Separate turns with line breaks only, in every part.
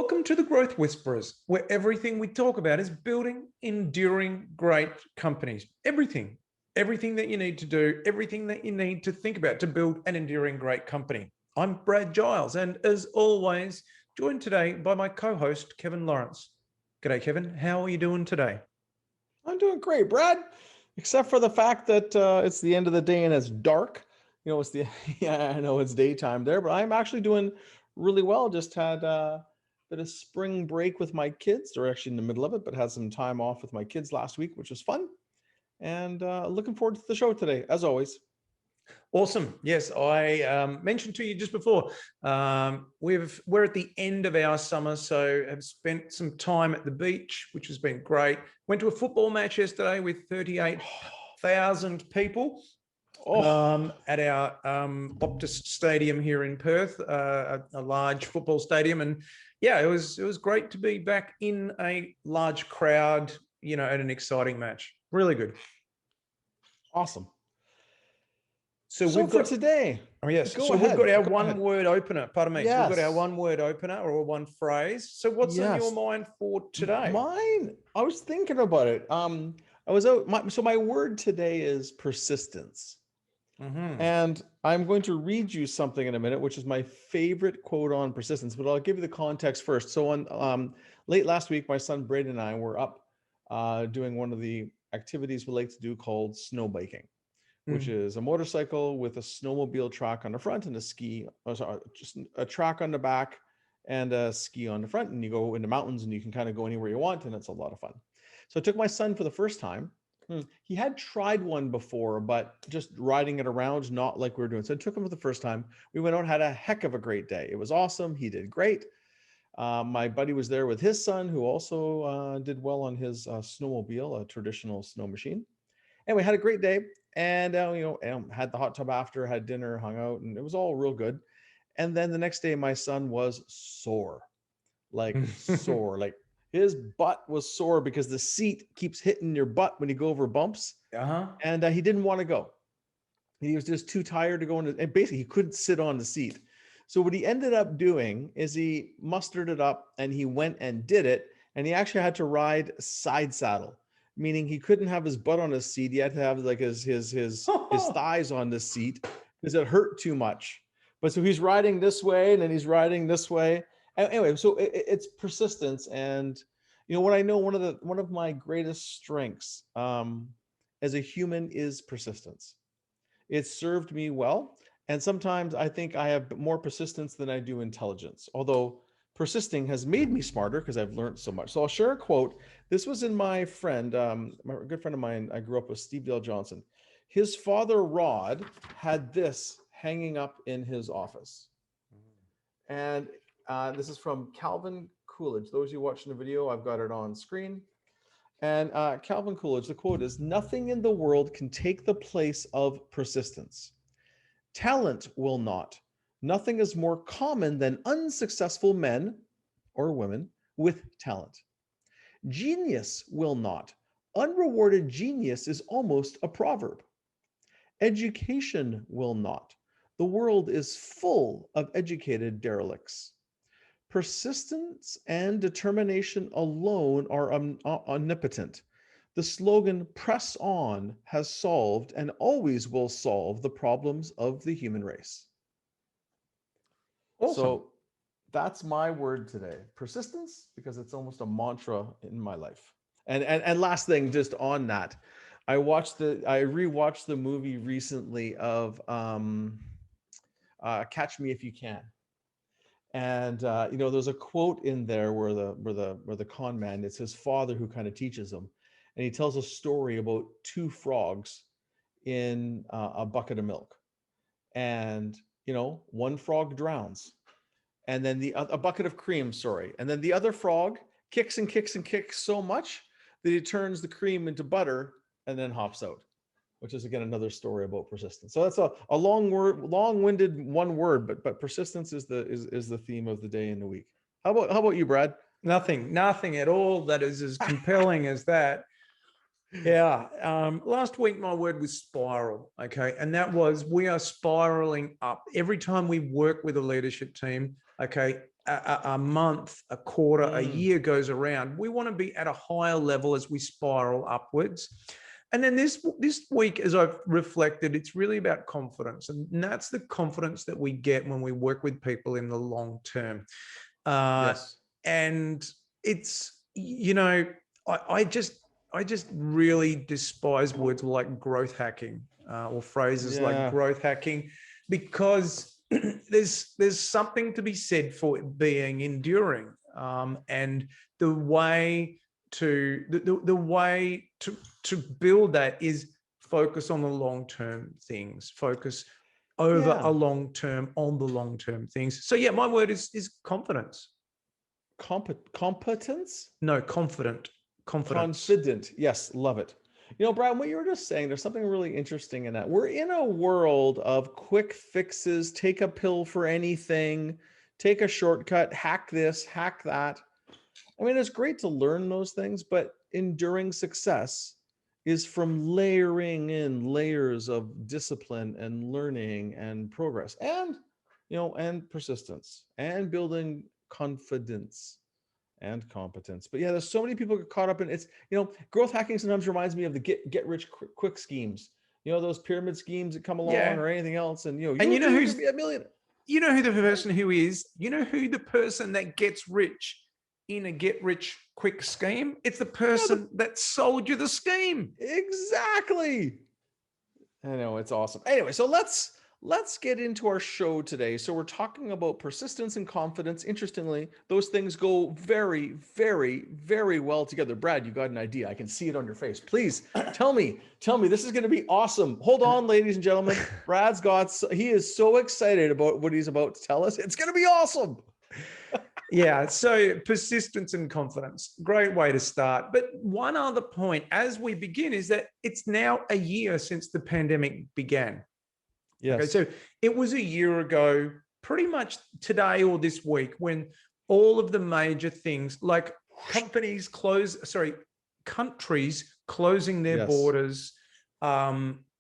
Welcome to the Growth Whisperers, where everything we talk about is building enduring great companies. Everything that you need to do, everything that you need to think about to build an enduring great company. I'm Brad Giles, and as always, joined today by my co-host, Kevin Lawrence. G'day, Kevin. How are you doing today?
I'm doing great, Brad, except for the fact that it's the end of the day and it's dark. I know it's daytime there, but I'm actually doing really well. Just had a bit of spring break with my kids. They're actually in the middle of it, but had some time off with my kids last week, which was fun. And looking forward to the show today, as always.
Awesome. Yes, I mentioned to you just before, we're at the end of our summer, so have spent some time at the beach, which has been great. Went to a football match yesterday with 38,000 people at our Optus Stadium here in Perth, a large football stadium. And yeah, it was great to be back in a large crowd, at an exciting match. Really good.
Awesome.
So we've got
today.
Oh yes.
We've
got our one-word opener. Pardon me.
Yes.
So we've got our one-word opener or one phrase. So what's on your mind for today?
Mine. I was thinking about it. I was out. My word today is persistence.
Mm-hmm.
And I'm going to read you something in a minute, which is my favorite quote on persistence. But I'll give you the context first. So on late last week, my son Braden and I were up doing one of the activities we like to do called snow biking, which is a motorcycle with a snowmobile track on the front and just a track on the back and a ski on the front. And you go in the mountains and you can kind of go anywhere you want. And it's a lot of fun. So I took my son for the first time. He had tried one before, but just riding it around, not like we were doing. So I took him for the first time. We went out and had a heck of a great day. It was awesome. He did great. My buddy was there with his son, who also did well on his snowmobile, a traditional snow machine. And we had a great day. And, had the hot tub after, had dinner, hung out, and it was all real good. And then the next day, my son was sore, like his butt was sore because the seat keeps hitting your butt when you go over bumps. And he didn't want to go. He was just too tired to go into, and basically he couldn't sit on the seat. So what he ended up doing is he mustered it up and he went and did it. And he actually had to ride side saddle, meaning he couldn't have his butt on his seat. He had to have like his thighs on the seat because it hurt too much. But so he's riding this way and then he's riding this way. Anyway, so it's persistence. And, what I know, one of my greatest strengths as a human is persistence. It's served me well. And sometimes I think I have more persistence than I do intelligence, although persisting has made me smarter because I've learned so much. So I'll share a quote. This was in my friend, my good friend of mine, I grew up with, Steve Dale Johnson. His father, Rod, had this hanging up in his office. And this is from Calvin Coolidge. Those of you watching the video, I've got it on screen. And Calvin Coolidge, the quote is, "Nothing in the world can take the place of persistence. Talent will not. Nothing is more common than unsuccessful men or women with talent. Genius will not. Unrewarded genius is almost a proverb. Education will not. The world is full of educated derelicts. Persistence and determination alone are omnipotent. The slogan, 'Press on,' has solved and always will solve the problems of the human race."
Awesome.
So that's my word today, persistence, because it's almost a mantra in my life. And last thing, just on that, I rewatched the movie recently of Catch Me If You Can. And there's a quote in there where the con man, it's his father who kind of teaches him, and he tells a story about two frogs in a bucket of milk, and one frog drowns, and then a bucket of cream, and then the other frog kicks and kicks and kicks so much that he turns the cream into butter and then hops out, which is again another story about persistence. So that's a long-winded one word, but persistence is the theme of the day and the week. How about you, Brad?
Nothing at all that is as compelling as that. Yeah. Last week, my word was spiral. Okay. And that was, we are spiraling up every time we work with a leadership team. Okay. a month, a quarter, a
Mm.
year goes around, we want to be at a higher level as we spiral upwards. And then this week, as I've reflected, it's really about confidence. And that's the confidence that we get when we work with people in the long term.
Yes.
And it's, I just really despise words like growth hacking or phrases like
Yeah.
growth hacking, because there's something to be said for it being enduring, and the way to the way to build that is focus on the long term things, focus over
Yeah.
a long term on the long term things. So yeah, my word is confidence.
Competence?
No, confidence.
Confident. Yes, love it. Brian, what you were just saying, there's something really interesting in that. We're in a world of quick fixes, take a pill for anything, take a shortcut, hack this, hack that. I mean, it's great to learn those things, but enduring success is from layering in layers of discipline and learning and progress and persistence and building confidence and competence. But yeah, there's so many people get caught up in it's, growth hacking sometimes reminds me of the get rich quick schemes. Those pyramid schemes that come along
Yeah.
or anything else. And you
And
too could be a millionaire.
you know who the person who is, who the person that gets rich in a get rich quick scheme? It's the person that sold you the scheme.
Exactly. I know, it's awesome. Anyway, so let's get into our show today. So we're talking about persistence and confidence. Interestingly, those things go very, very, very well together. Brad, you got an idea. I can see it on your face. Please tell me, this is going to be awesome. Hold on, ladies and gentlemen. He is so excited about what he's about to tell us. It's going to be awesome.
Yeah, so persistence and confidence, great way to start. But one other point as we begin is that it's now a year since the pandemic began.
Yes.
Okay, so it was a year ago, pretty much today or this week, when all of the major things like countries closing their borders.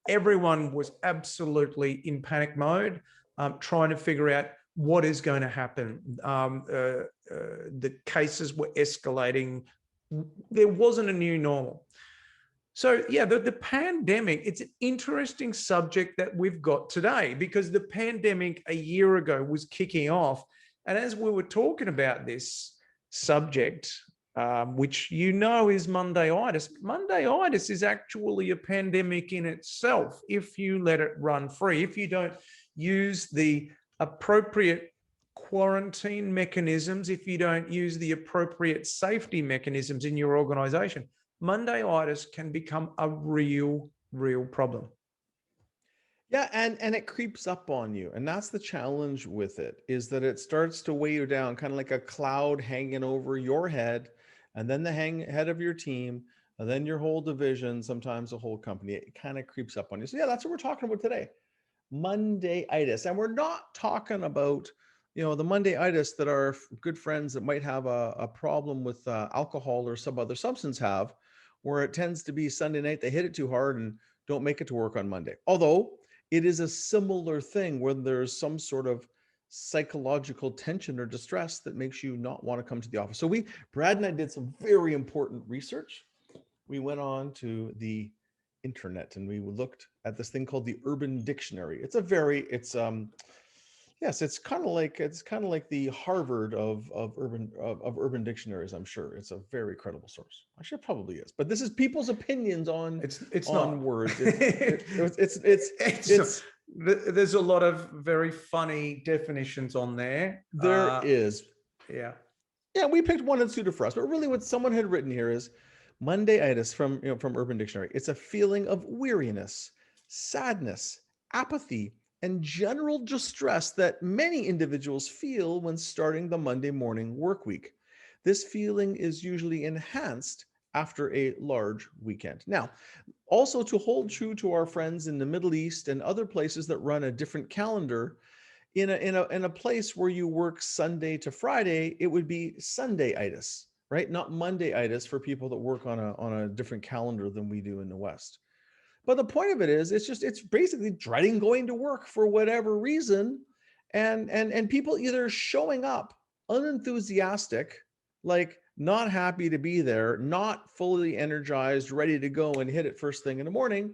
Everyone was absolutely in panic mode, trying to figure out what is going to happen. The cases were escalating. There wasn't a new normal. So yeah, the pandemic, it's an interesting subject that we've got today, because the pandemic a year ago was kicking off. And as we were talking about this subject, which is Mondayitis. Mondayitis is actually a pandemic in itself if you let it run free, if you don't use the appropriate quarantine mechanisms, if you don't use the appropriate safety mechanisms in your organization. Mondayitis can become a real problem.
Yeah, and it creeps up on you. And that's the challenge with it, is that it starts to weigh you down, kind of like a cloud hanging over your head, and then the head of your team, and then your whole division, sometimes the whole company. It kind of creeps up on you. So yeah, that's what we're talking about today. Mondayitis. And we're not talking about, the Mondayitis that our good friends that might have a problem with alcohol or some other substance have, where it tends to be Sunday night, they hit it too hard and don't make it to work on Monday. Although it is a similar thing when there's some sort of psychological tension or distress that makes you not want to come to the office. So Brad and I did some very important research. We went on to the internet and we looked at this thing called the Urban Dictionary. It's kind of like the Harvard of urban dictionaries. I'm sure it's a very credible source. Actually, it probably is. But this is people's opinions on
it's
on
not
words.
There's a lot of very funny definitions on there.
There is.
Yeah.
Yeah, we picked one that suited for us. But really, what someone had written here is Mondayitis from Urban Dictionary. It's a feeling of weariness, sadness, apathy, and general distress that many individuals feel when starting the Monday morning work week. This feeling is usually enhanced after a large weekend. Now, also to hold true to our friends in the Middle East and other places that run a different calendar, in a place where you work Sunday to Friday, it would be Sundayitis, right? Not Mondayitis for people that work on a different calendar than we do in the West. But the point of it is, it's basically dreading going to work for whatever reason, and people either showing up unenthusiastic, like not happy to be there, not fully energized, ready to go and hit it first thing in the morning,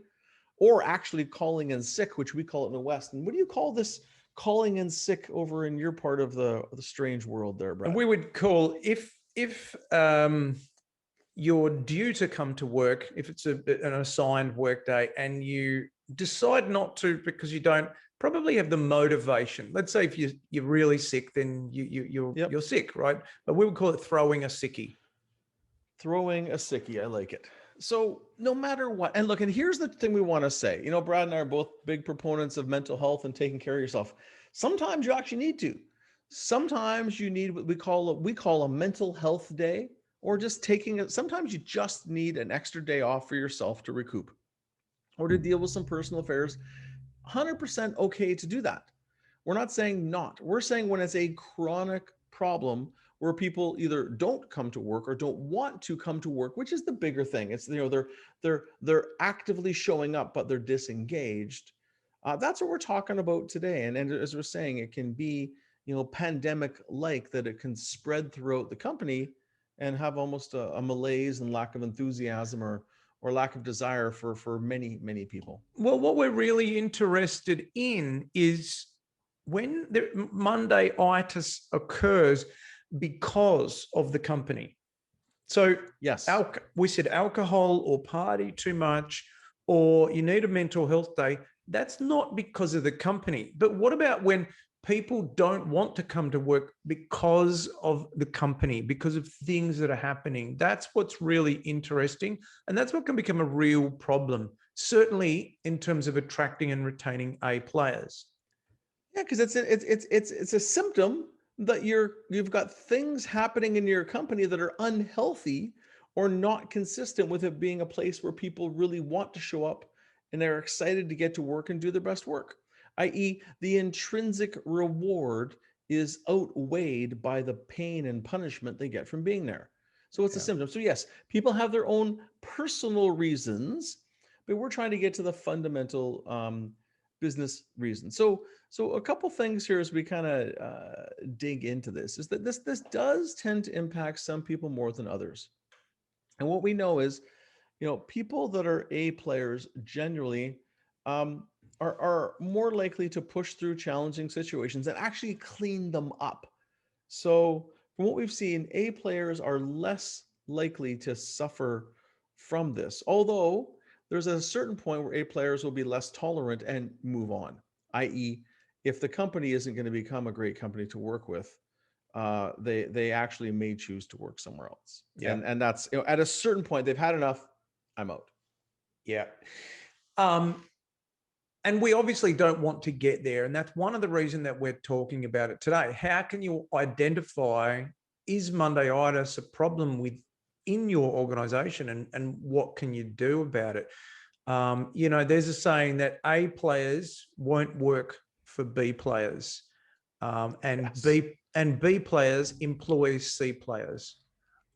or actually calling in sick, which we call it in the West. And what do you call this calling in sick over in your part of the strange world there, Brad?
And we would call, if you're due to come to work, if it's an assigned work day and you decide not to because you don't probably have the motivation. Let's say if you're really sick, then you're sick, right? But we would call it throwing a sickie.
Throwing a sickie, I like it. So no matter what, and look, and here's the thing we want to say, Brad and I are both big proponents of mental health and taking care of yourself. Sometimes you actually need to. Sometimes you need what we call a mental health day, or just taking it. Sometimes you just need an extra day off for yourself to recoup or to deal with some personal affairs. 100% okay to do that. We're not saying not. We're saying when it's a chronic problem where people either don't come to work or don't want to come to work, which is the bigger thing. It's, they're actively showing up, but they're disengaged. That's what we're talking about today. And as we're saying, it can be, pandemic-like, that it can spread throughout the company and have almost a malaise and lack of enthusiasm or lack of desire for many, many people.
Well, what we're really interested in is when the Mondayitis occurs because of the company. So
yes,
we said alcohol or party too much, or you need a mental health day. That's not because of the company. But what about when people don't want to come to work because of the company, because of things that are happening? That's what's really interesting. And that's what can become a real problem, certainly in terms of attracting and retaining A players.
Yeah, because it's a symptom that you've got things happening in your company that are unhealthy or not consistent with it being a place where people really want to show up and they're excited to get to work and do their best work, i.e. the intrinsic reward is outweighed by the pain and punishment they get from being there. So it's a symptom. So yes, people have their own personal reasons, but we're trying to get to the fundamental business reasons. So a couple things here as we kind of dig into this is that this does tend to impact some people more than others. And what we know is, people that are A players generally are more likely to push through challenging situations and actually clean them up. So from what we've seen, A players are less likely to suffer from this, although there's a certain point where A players will be less tolerant and move on, i.e. if the company isn't going to become a great company to work with, they actually may choose to work somewhere else. Yeah. And that's, at a certain point, they've had enough, I'm out.
Yeah. And we obviously don't want to get there. And that's one of the reasons that we're talking about it today. How can you identify, is Mondayitis a problem within your organization, and what can you do about it? There's a saying that A players won't work for B players, and B players employ C players.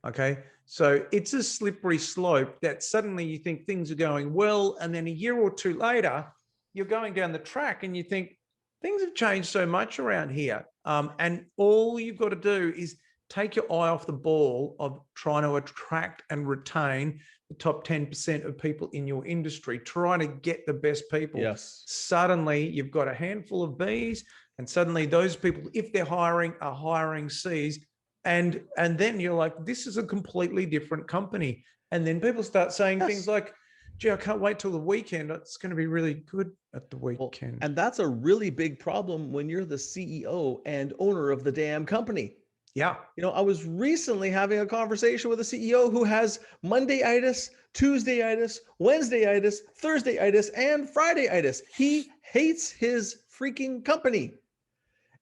Okay, so it's a slippery slope that suddenly you think things are going well, and then a year or two later, you're going down the track and you think things have changed so much around here. And all you've got to do is take your eye off the ball of trying to attract and retain the top 10% of people in your industry, trying to get the best people.
Yes.
Suddenly you've got a handful of Bs, and suddenly those people, if they're hiring, are hiring Cs. And then you're like, this is a completely different company. And then people start saying things like, gee, I can't wait till the weekend. It's going to be really good at the weekend.
And that's a really big problem when you're the CEO and owner of the damn company.
Yeah.
I was recently having a conversation with a CEO who has Mondayitis, Tuesdayitis, Wednesdayitis, Thursdayitis, and Fridayitis. He hates his freaking company.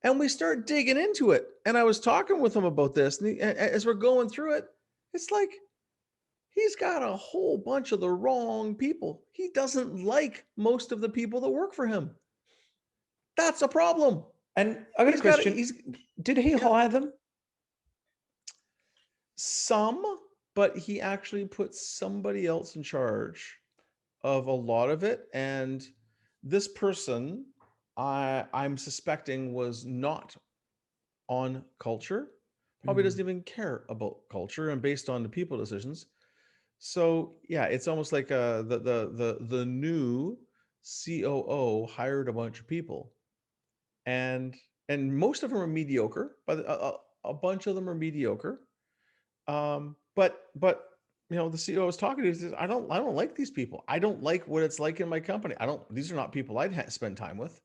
And we start digging into it. And I was talking with him about this. And as we're going through it, it's like, he's got a whole bunch of the wrong people. He doesn't like most of the people that work for him. That's a problem.
And I got a question. Did he hire them?
Some, but he actually put somebody else in charge of a lot of it. And this person, I'm suspecting, was not on culture. probably doesn't even care about culture and based on the people decisions. So yeah, it's almost like the new COO hired a bunch of people, and most of them are mediocre, but a bunch of them are mediocre. But the CEO I was talking to says, I don't like these people. I don't like what it's like in my company. These are not people I'd spend time with.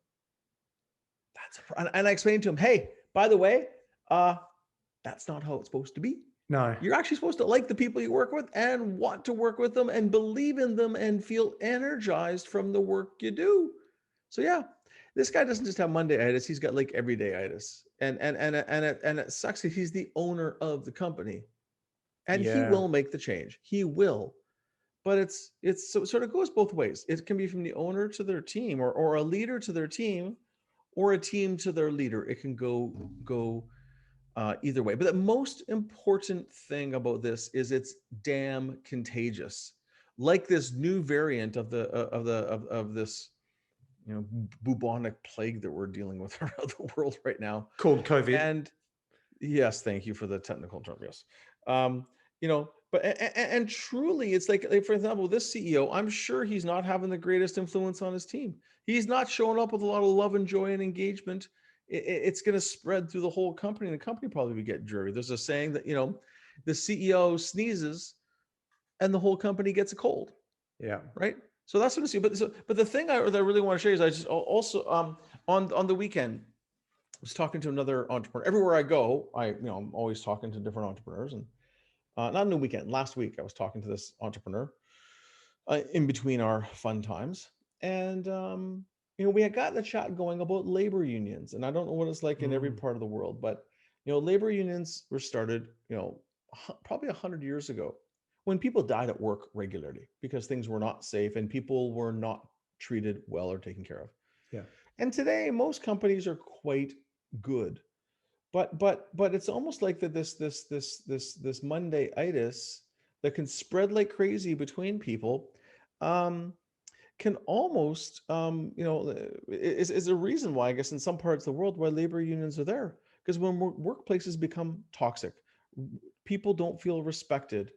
And I explained to him, hey, by the way, that's not how it's supposed to be.
No.
You're actually supposed to like the people you work with and want to work with them and believe in them and feel energized from the work you do. So yeah, this guy doesn't just have Mondayitis; he's got like everydayitis, and it sucks that he's the owner of the company, and he will make the change. He will, but it's so it sort of goes both ways. It can be from the owner to their team, or a leader to their team, or a team to their leader. It can go either way. But the most important thing about this is it's damn contagious. Like this new variant of this bubonic plague that we're dealing with around the world right now,
called COVID.
And yes, thank you for the technical term. Yes, but and truly, it's like for example, this CEO, I'm sure he's not having the greatest influence on his team. He's not showing up with a lot of love and joy and engagement. It's going to spread through the whole company, and the company probably would get dreary. There's a saying that the CEO sneezes, and the whole company gets a cold.
Yeah.
Right. So that's what I see. But the thing that I really want to share is I just also on the weekend I was talking to another entrepreneur. Everywhere I go, I'm always talking to different entrepreneurs, and not on the weekend. Last week I was talking to this entrepreneur in between our fun times, and we had gotten a chat going about labor unions, and I don't know what it's like in every part of the world, but labor unions were started probably 100 years ago, when people died at work regularly because things were not safe and people were not treated well or taken care of.
Yeah.
And today most companies are quite good, but it's almost like that this Mondayitis that can spread like crazy between people can almost is a reason why, I guess, in some parts of the world, why labor unions are there. Because when workplaces become toxic, people don't feel respected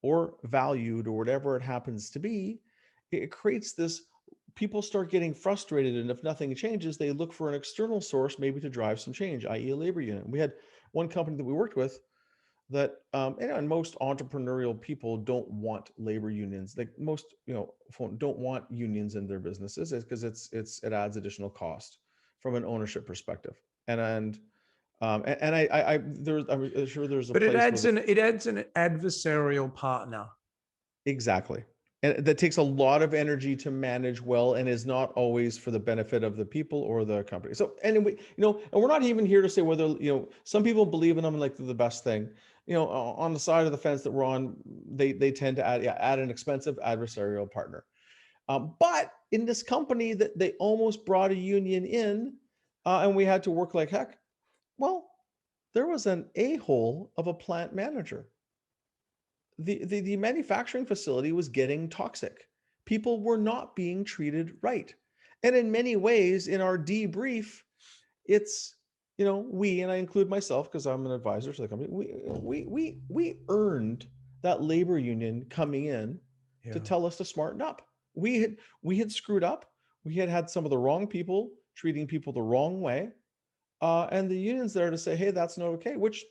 or valued or whatever it happens to be, it creates this, people start getting frustrated, and if nothing changes, they look for an external source maybe to drive some change, i.e. a labor union. We had one company that we worked with that and most entrepreneurial people don't want labor unions. Like most don't want unions in their businesses, because it adds additional cost from an ownership perspective. I'm sure there's a
but
place
it adds an adversarial partner.
Exactly. And that takes a lot of energy to manage well, and is not always for the benefit of the people or the company. So anyway, and we're not even here to say whether, some people believe in them and like they're the best thing. On the side of the fence that we're on, they tend to add an expensive adversarial partner. But in this company that they almost brought a union in, and we had to work like heck. Well, there was an a-hole of a plant manager. The manufacturing facility was getting toxic. People were not being treated right. And in many ways, in our debrief, it's, and I include myself because I'm an advisor to the company, we earned that labor union coming in to tell us to smarten up. We had screwed up. We had some of the wrong people treating people the wrong way. And the union's there to say, hey, that's not okay, which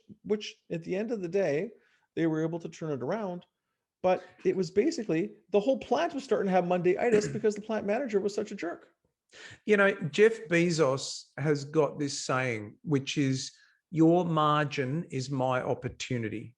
at the end of the day, they were able to turn it around. But it was basically the whole plant was starting to have Mondayitis because the plant manager was such a jerk.
Jeff Bezos has got this saying, which is, your margin is my opportunity.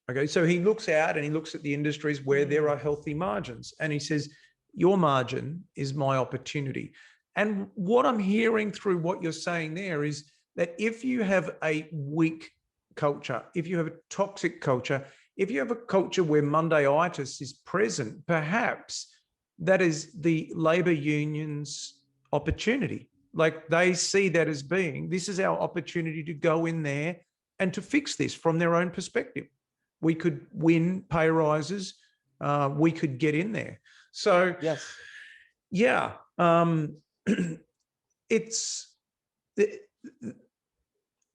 Okay. So he looks out and he looks at the industries where there are healthy margins, and he says, your margin is my opportunity. And what I'm hearing through what you're saying there is that if you have a weak culture, if you have a toxic culture, if you have a culture where Mondayitis is present, perhaps that is the labor union's opportunity. Like they see that as being, this is our opportunity to go in there and to fix this from their own perspective. We could win pay rises. We could get in there. So
yes,
yeah,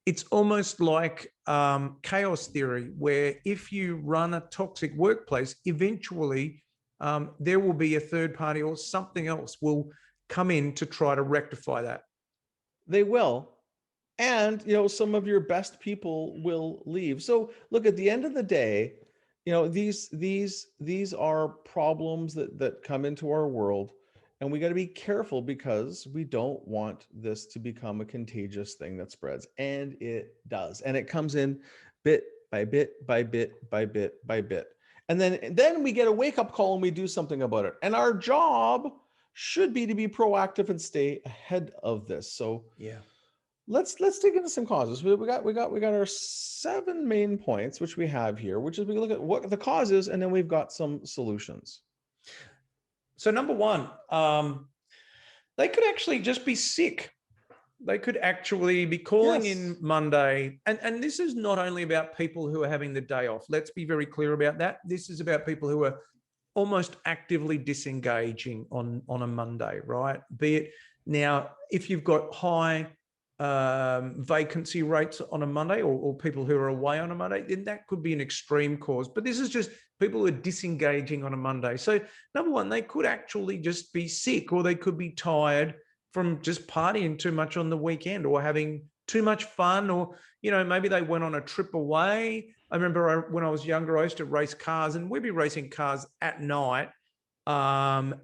it's almost like chaos theory, where if you run a toxic workplace, eventually there will be a third party or something else will come in to try to rectify that.
They will. And, some of your best people will leave. So look, at the end of the day, these are problems that come into our world, and we got to be careful because we don't want this to become a contagious thing that spreads. And it does. And it comes in bit by bit by bit by bit by bit. And then we get a wake-up call and we do something about it. And our job should be to be proactive and stay ahead of this. So
yeah.
Let's dig into some causes. We got our 7 main points, which we have here, which is we look at what the causes, and then we've got some solutions.
So number 1, they could actually just be sick. They could actually be calling in Monday. And this is not only about people who are having the day off. Let's be very clear about that. This is about people who are almost actively disengaging on a Monday, right? Be it now, if you've got high vacancy rates on a Monday, or people who are away on a Monday, then that could be an extreme cause. But this is just people who are disengaging on a Monday. So number 1, they could actually just be sick, or they could be tired from just partying too much on the weekend, or having too much fun, or, maybe they went on a trip away. I remember when I was younger, I used to race cars, and we'd be racing cars at night. And,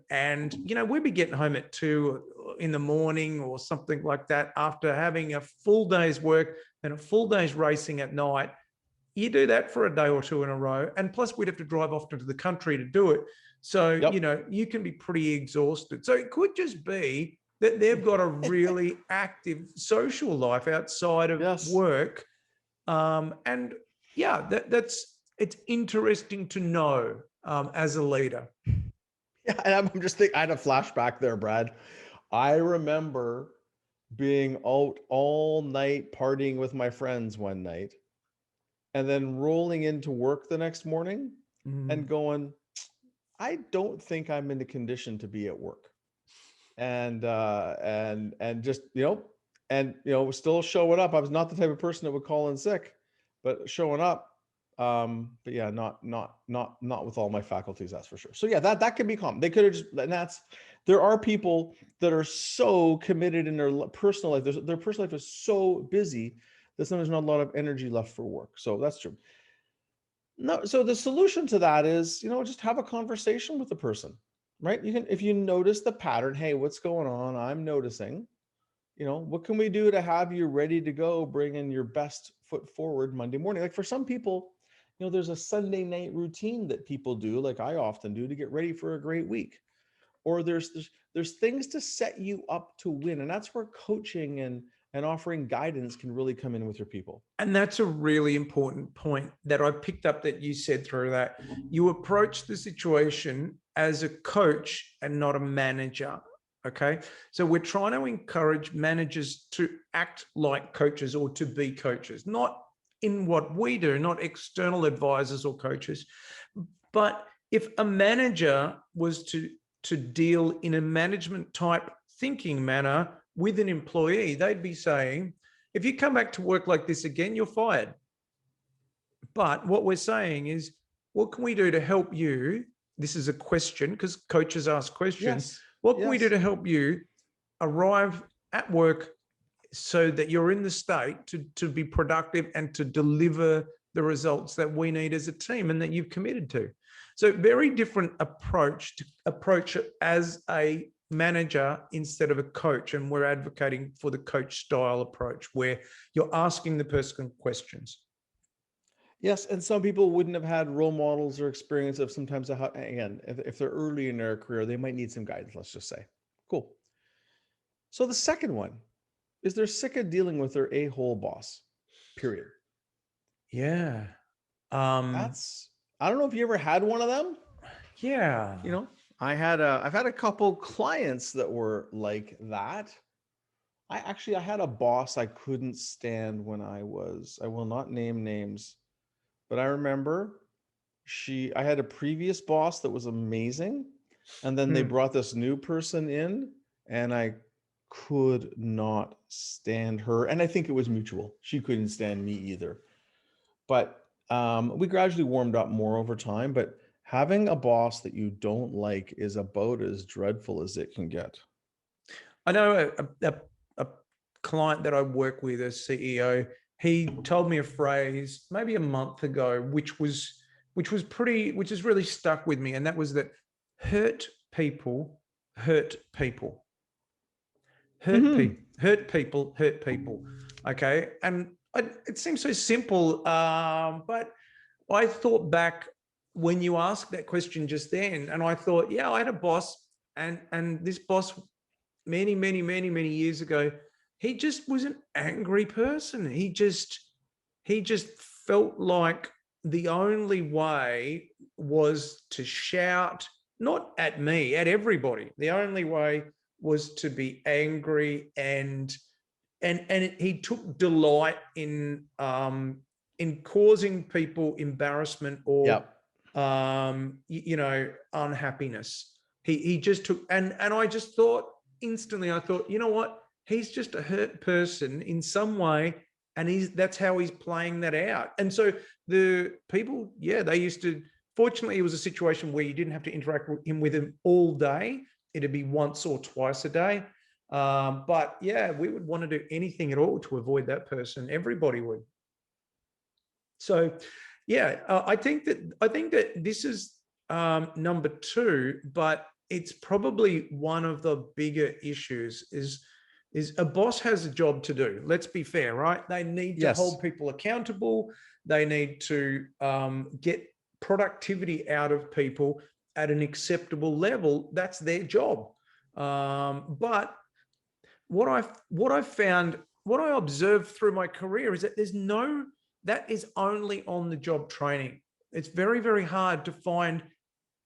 we'd be getting home at 2 in the morning or something like that after having a full day's work and a full day's racing at night. You do that for a day or 2 in a row. And plus we'd have to drive off into the country to do it. So, you can be pretty exhausted. So it could just be that they've got a really active social life outside of work. And yeah, it's interesting to know as a leader.
Yeah, and I'm just thinking, I had a flashback there, Brad. I remember being out all night partying with my friends one night, and then rolling into work the next morning and going, I don't think I'm in the condition to be at work. And just, still showing up. I was not the type of person that would call in sick, but showing up. But yeah, not with all my faculties, that's for sure. So yeah, that can be common. They could have just, and there are people that are so committed in their personal life. Their personal life is so busy that sometimes not a lot of energy left for work. So that's true. No, so the solution to that is, just have a conversation with the person, right? You can, if you notice the pattern, hey, what's going on? I'm noticing, what can we do to have you ready to go, bring in your best foot forward Monday morning? Like for some people, there's a Sunday night routine that people do, like I often do, to get ready for a great week. Or there's things to set you up to win. And that's where coaching and offering guidance can really come in with your people.
And that's a really important point that I picked up that you said through that. You approach the situation as a coach and not a manager. Okay. So we're trying to encourage managers to act like coaches, or to be coaches, not in what we do, not external advisors or coaches. But if a manager was to deal in a management type thinking manner with an employee, they'd be saying, if you come back to work like this again, you're fired. But what we're saying is, what can we do to help you? This is a question, because coaches ask questions.
Yes.
What can we do to help you arrive at work so that you're in the state to be productive and to deliver the results that we need as a team and that you've committed to? So very different approach to approach it as a manager instead of a coach. And we're advocating for the coach style approach where you're asking the person questions.
Yes, and some people wouldn't have had role models or experience of sometimes, again, if they're early in their career, they might need some guidance, let's just say. Cool. So the second one is they're sick of dealing with their a-hole boss, period.
Yeah.
I don't know if you ever had one of them.
Yeah.
I've had a couple clients that were like that. I had a boss I couldn't stand when I will not name names, but I remember I had a previous boss that was amazing. And then they brought this new person in, and I could not stand her. And I think it was mutual. She couldn't stand me either. But we gradually warmed up more over time. But having a boss that you don't like is about as dreadful as it can get.
I know a client that I work with, a CEO, he told me a phrase maybe a month ago, which has really stuck with me. And that was that hurt people hurt people. Hurt people, hurt people. Okay. And it seems so simple. But I thought back when you asked that question just then, and I thought, yeah, I had a boss, and this boss many, many, many, many years ago, he just was an angry person. He just felt like the only way was to shout, not at me, at everybody. The only way was to be angry, and he took delight in causing people embarrassment or
Yep.
unhappiness. He just took, and I just thought instantly, I thought, you know what? He's just a hurt person in some way, and that's how he's playing that out. And so the people, yeah, they used to. Fortunately, it was a situation where you didn't have to interact with him all day. It'd be once or twice a day. But yeah, we would want to do anything at all to avoid that person. Everybody would. So, yeah, I think that this is number two, but it's probably one of the bigger issues. Is a boss has a job to do. Let's be fair, right? They need to hold people accountable. They need to get productivity out of people at an acceptable level. That's their job. But what I found, what I observed through my career is that that is only on the job training. It's very, very hard to find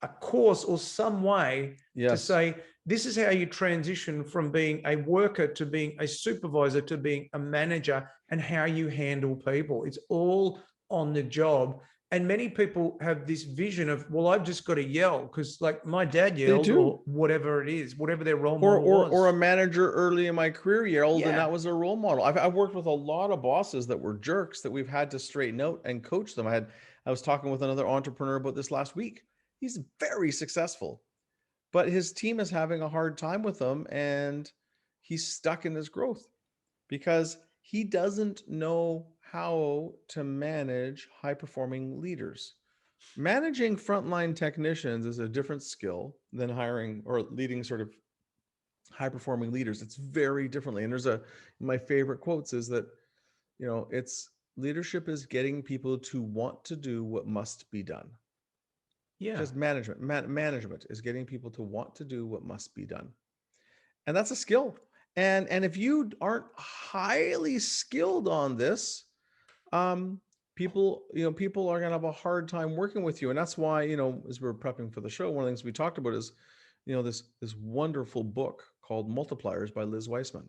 a course or some way to say, this is how you transition from being a worker to being a supervisor to being a manager, and how you handle people. It's all on the job. And many people have this vision of, well, I've just got to yell because like my dad yelled, or whatever it is, whatever their role model was.
Or a manager early in my career yelled, and that was a role model. I've worked with a lot of bosses that were jerks that we've had to straighten out and coach them. I was talking with another entrepreneur about this last week. He's very successful, but his team is having a hard time with him, and he's stuck in his growth because he doesn't know how to manage high-performing leaders. Managing frontline technicians is a different skill than hiring or leading sort of high-performing leaders. It's very differently. And my favorite quotes is that, it's leadership is getting people to want to do what must be done.
Yeah.
Just management is getting people to want to do what must be done. And that's a skill. And if you aren't highly skilled on this, people are going to have a hard time working with you. And that's why, as we're prepping for the show, one of the things we talked about is, this wonderful book called Multipliers by Liz Weissman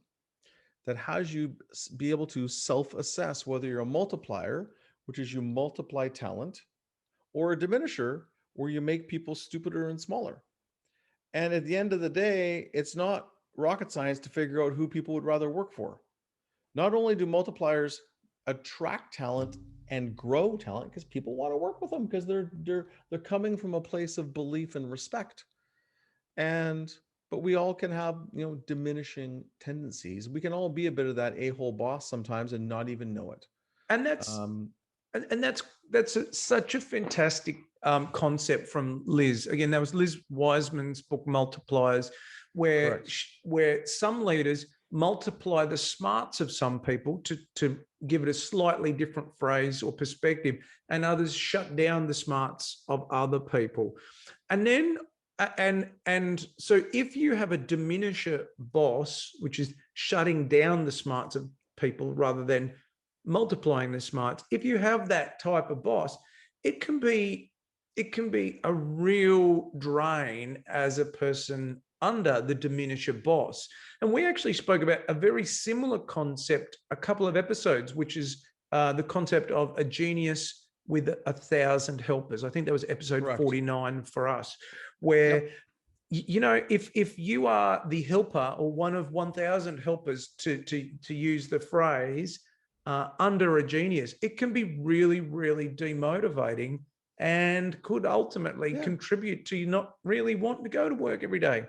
that has you be able to self-assess whether you're a multiplier, which is you multiply talent, or a diminisher, where you make people stupider and smaller. And at the end of the day, it's not rocket science to figure out who people would rather work for. Not only do multipliers attract talent and grow talent because people want to work with them because they're coming from a place of belief and respect. But we all can have, diminishing tendencies. We can all be a bit of that a-hole boss sometimes and not even know it.
And that's such a fantastic concept from Liz. Again, that was Liz Wiseman's book Multipliers, where some leaders multiply the smarts of some people to give it a slightly different phrase or perspective, and others shut down the smarts of other people. And then and so if you have a diminisher boss, which is shutting down the smarts of people rather than multiplying the smarts, if you have that type of boss, it can be a real drain as a person under the diminisher boss. And we actually spoke about a very similar concept a couple of episodes, which is the concept of a genius with 1,000 helpers. I think that was episode 49 for us, where if you are the helper or one of 1,000 helpers, to use the phrase, under a genius, it can be really, really demotivating and could ultimately contribute to you not really wanting to go to work every day.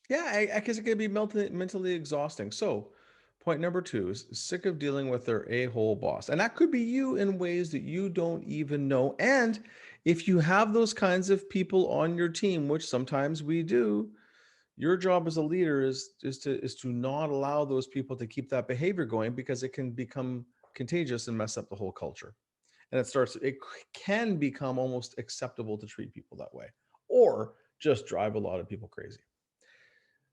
Yeah, I guess it can be mentally exhausting. So, point number 2 is sick of dealing with their a-hole boss. And that could be you in ways that you don't even know. And if you have those kinds of people on your team, which sometimes we do, your job as a leader is to not allow those people to keep that behavior going, because it can become contagious and mess up the whole culture. And it can become almost acceptable to treat people that way, or just drive a lot of people crazy.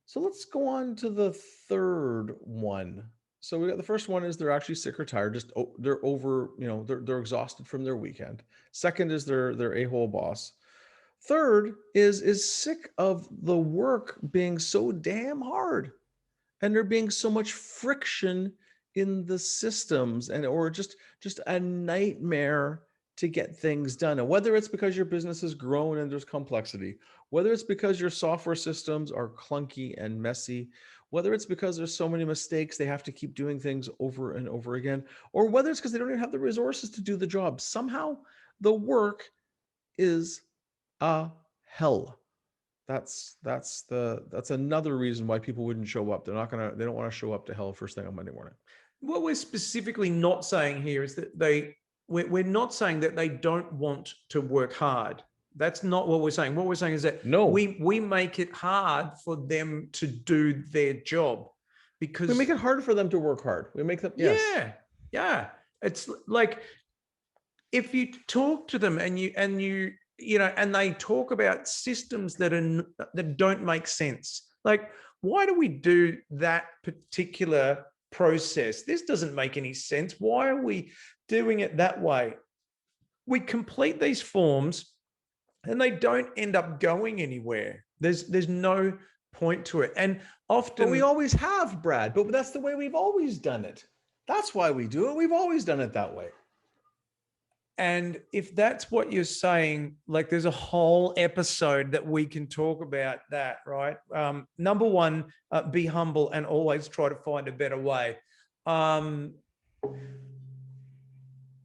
So let's go on to the third one. So we got the first one is they're actually sick or tired. They're over, they're exhausted from their weekend. Second is they're a-hole boss. Third is sick of the work being so damn hard, and there being so much friction in the systems, or just a nightmare to get things done. And whether it's because your business has grown and there's complexity, whether it's because your software systems are clunky and messy, whether it's because there's so many mistakes they have to keep doing things over and over again, or whether it's because they don't even have the resources to do the job, somehow the work is a hell. That's another reason why people wouldn't show up. They don't want to show up to hell first thing on Monday morning.
What we're specifically not saying here is that we're not saying that they don't want to work hard. That's not what we're saying. What we're saying is that we make it hard for them to do their job, because
we make it harder for them to work hard. We make them, yes.
Yeah. It's like, if you talk to them and they talk about systems that don't make sense. Like, why do we do that particular process? This doesn't make any sense. Why are we doing it that way? We complete these forms and they don't end up going anywhere. There's no point to it. And often,
but we always have, Brad, but that's the way we've always done it. That's why we do it. We've always done it that way.
And if that's what you're saying, like, there's a whole episode that we can talk about that, right? Number one, be humble and always try to find a better way.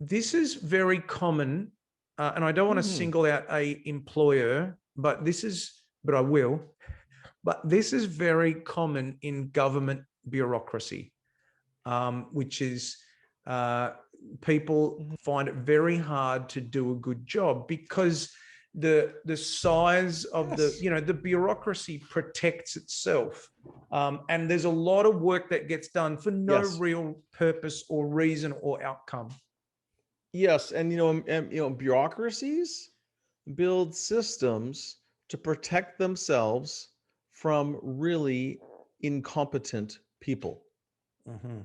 This is very common, and I don't want to single out a employer, but I will. But this is very common in government bureaucracy, which is people find it very hard to do a good job, because the size of the bureaucracy protects itself, and there's a lot of work that gets done for no real purpose or reason or outcome.
Yes, and bureaucracies build systems to protect themselves from really incompetent people. Mm-hmm.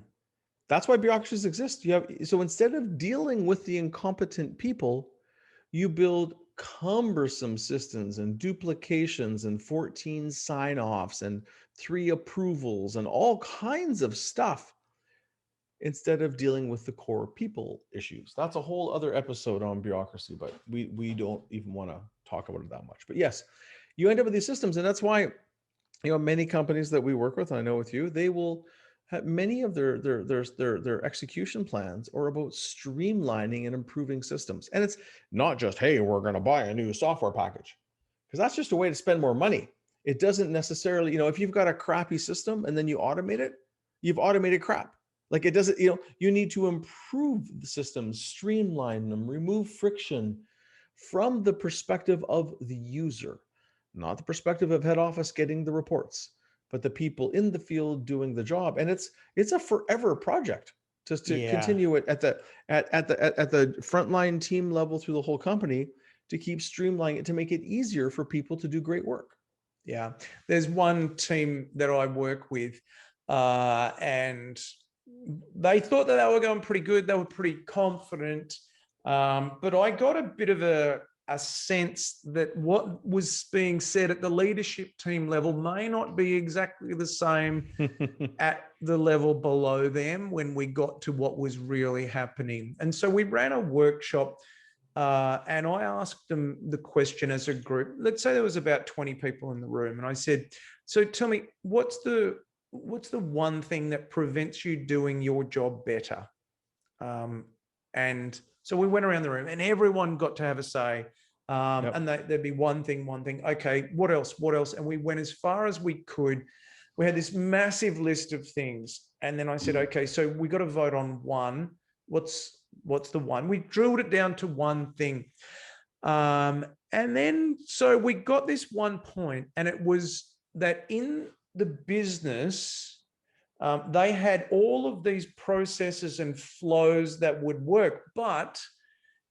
That's why bureaucracies exist. So instead of dealing with the incompetent people, you build cumbersome systems and duplications and 14 sign-offs and 3 approvals and all kinds of stuff, instead of dealing with the core people issues. That's a whole other episode on bureaucracy, but we don't even want to talk about it that much. But yes, you end up with these systems, and that's why many companies that we work with, and I know with you, they will have many of their execution plans are about streamlining and improving systems. And it's not just, hey, we're going to buy a new software package, because that's just a way to spend more money. It doesn't necessarily, if you've got a crappy system and then you automate it, you've automated crap. Like, it doesn't, you need to improve the systems, streamline them, remove friction from the perspective of the user, not the perspective of head office getting the reports, but the people in the field doing the job. And it's a forever project to continue it at the frontline team level through the whole company, to keep streamlining it, to make it easier for people to do great work.
Yeah. There's one team that I work with, and they thought that they were going pretty good. They were pretty confident. But I got a bit of a sense that what was being said at the leadership team level may not be exactly the same at the level below them when we got to what was really happening. And so we ran a workshop, and I asked them the question as a group. Let's say there was about 20 people in the room. And I said, so tell me, what's the one thing that prevents you doing your job better? And so we went around the room and everyone got to have a say. And there'd be one thing. Okay, what else? And we went as far as we could. We had this massive list of things. And then I said, okay, so we got to vote on one. What's the one? We drilled it down to one thing. And then, so we got this one point, and it was that in the business, they had all of these processes and flows that would work, but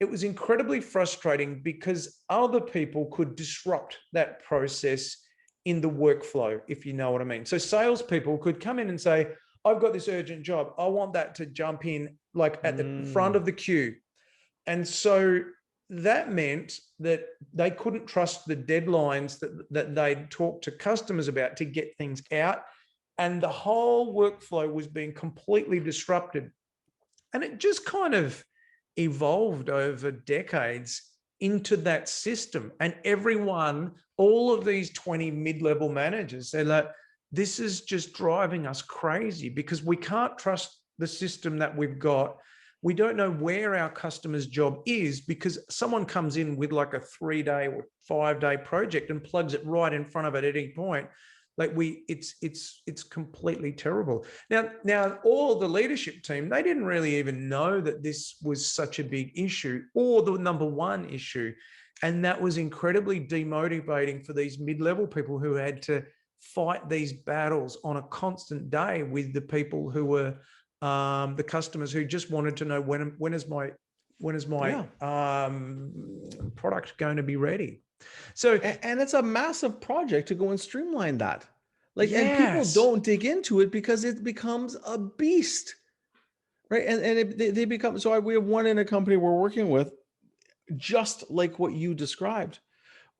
it was incredibly frustrating because other people could disrupt that process in the workflow, if you know what I mean. So salespeople could come in and say, I've got this urgent job. I want that to jump in like at the front of the queue. And so that meant that they couldn't trust the deadlines that they'd talked to customers about to get things out. And the whole workflow was being completely disrupted. And it just kind of evolved over decades into that system. And everyone, all of these 20 mid-level managers, they're like, this is just driving us crazy because we can't trust the system that we've got. We don't know where our customer's job is because someone comes in with like a 3-day or 5-day project and plugs it right in front of it at any point. Like it's completely terrible. Now all the leadership team, they didn't really even know that this was such a big issue or the number one issue. And that was incredibly demotivating for these mid-level people who had to fight these battles on a constant day with the people who were the customers who just wanted to know when is my product going to be ready. So,
and it's a massive project to go and streamline that. Like, and people don't dig into it because it becomes a beast, right? And they become, so we have one in a company we're working with, just like what you described,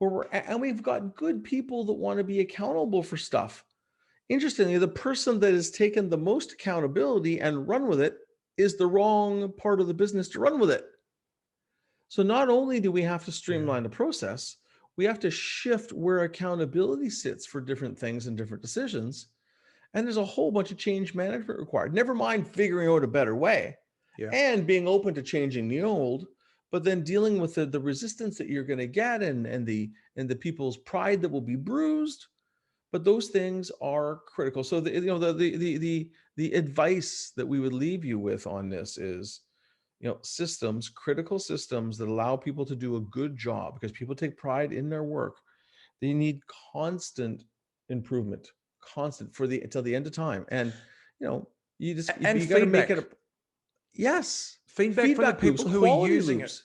and we've got good people that want to be accountable for stuff. Interestingly, the person that has taken the most accountability and run with it is the wrong part of the business to run with it. So not only do we have to streamline the process, we have to shift where accountability sits for different things and different decisions. And there's a whole bunch of change management required. Never mind figuring out a better way and being open to changing the old, but then dealing with the resistance that you're going to get and the people's pride that will be bruised. But those things are critical. So the advice that we would leave you with on this is, systems, critical systems that allow people to do a good job, because people take pride in their work. They need constant improvement, constant until the end of time. And you got to make it feedback from the people who are using it.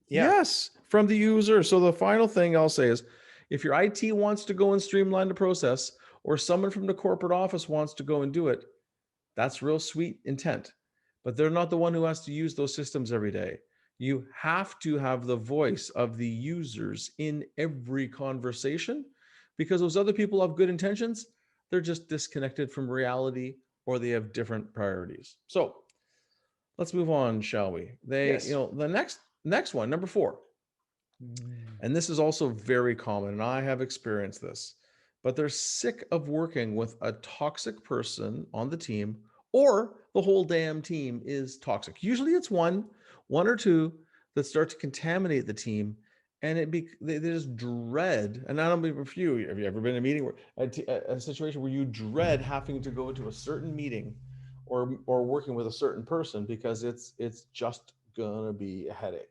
Yes, from the user. So the final thing I'll say is, if your IT wants to go and streamline the process, or someone from the corporate office wants to go and do it, that's real sweet intent. But they're not the one who has to use those systems every day. You have to have the voice of the users in every conversation, because those other people have good intentions. They're just disconnected from reality, or they have different priorities. So let's move on, shall we? The next one, number 4. And this is also very common, and I have experienced this, but they're sick of working with a toxic person on the team, or the whole damn team is toxic. Usually it's one or two that start to contaminate the team, and they just dread. And I don't mean for you. Have you ever been in a meeting where a situation where you dread having to go to a certain meeting or working with a certain person because it's just gonna be a headache?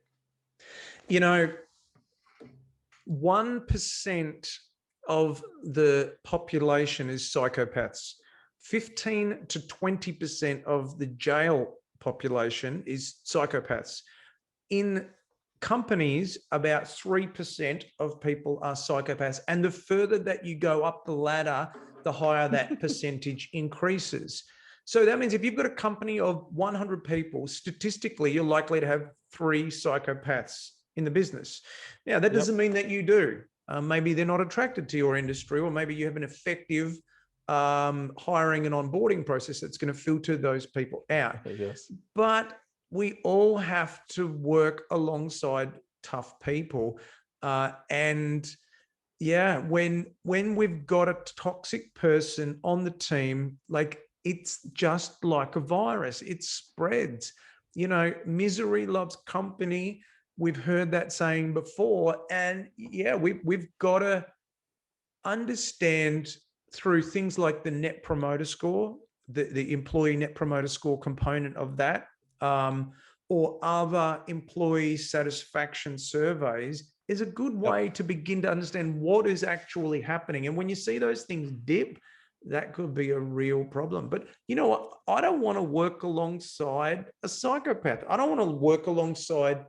1% of the population is psychopaths. 15 to 20% of the jail population is psychopaths. In companies, about 3% of people are psychopaths. And the further that you go up the ladder, the higher that percentage increases. So that means if you've got a company of 100 people, statistically, you're likely to have 3 psychopaths in the business. Now, that doesn't mean that you do. Maybe they're not attracted to your industry, or maybe you have an effective hiring and onboarding process that's going to filter those people out.
Yes.
But we all have to work alongside tough people. When we've got a toxic person on the team, like, it's just like a virus. It spreads. Misery loves company. We've heard that saying before. And yeah, we've got to understand through things like the net promoter score, the employee net promoter score component of that, or other employee satisfaction surveys, is a good way to begin to understand what is actually happening. And when you see those things dip, that could be a real problem. But you know what? I don't want to work alongside a psychopath. I don't want to work alongside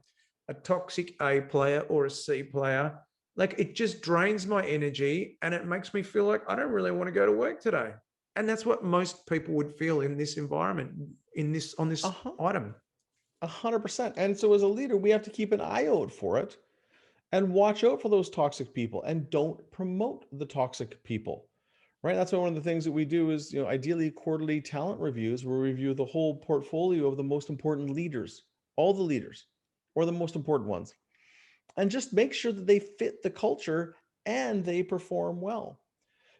a toxic A player or a C player. Like, it just drains my energy and it makes me feel like I don't really want to go to work today. And that's what most people would feel in this environment, on this item.
100%. And so as a leader, we have to keep an eye out for it and watch out for those toxic people and don't promote the toxic people, right? That's why one of the things that we do is, ideally quarterly talent reviews, where we review the whole portfolio of the most important leaders, all the leaders, or the most important ones, and just make sure that they fit the culture and they perform well.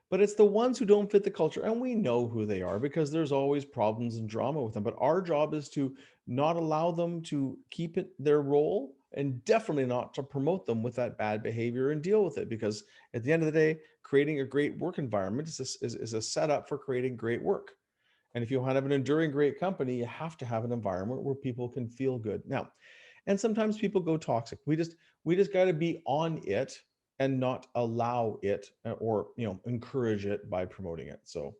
But it's the ones who don't fit the culture, and we know who they are because there's always problems and drama with them. But our job is to not allow them to keep it their role, and definitely not to promote them with that bad behavior and deal with it. Because at the end of the day, creating a great work environment is a setup for creating great work. And if you want to have an enduring great company, you have to have an environment where people can feel good. Now, and sometimes people go toxic. We just got to be on it and not allow it, or encourage it by promoting it. So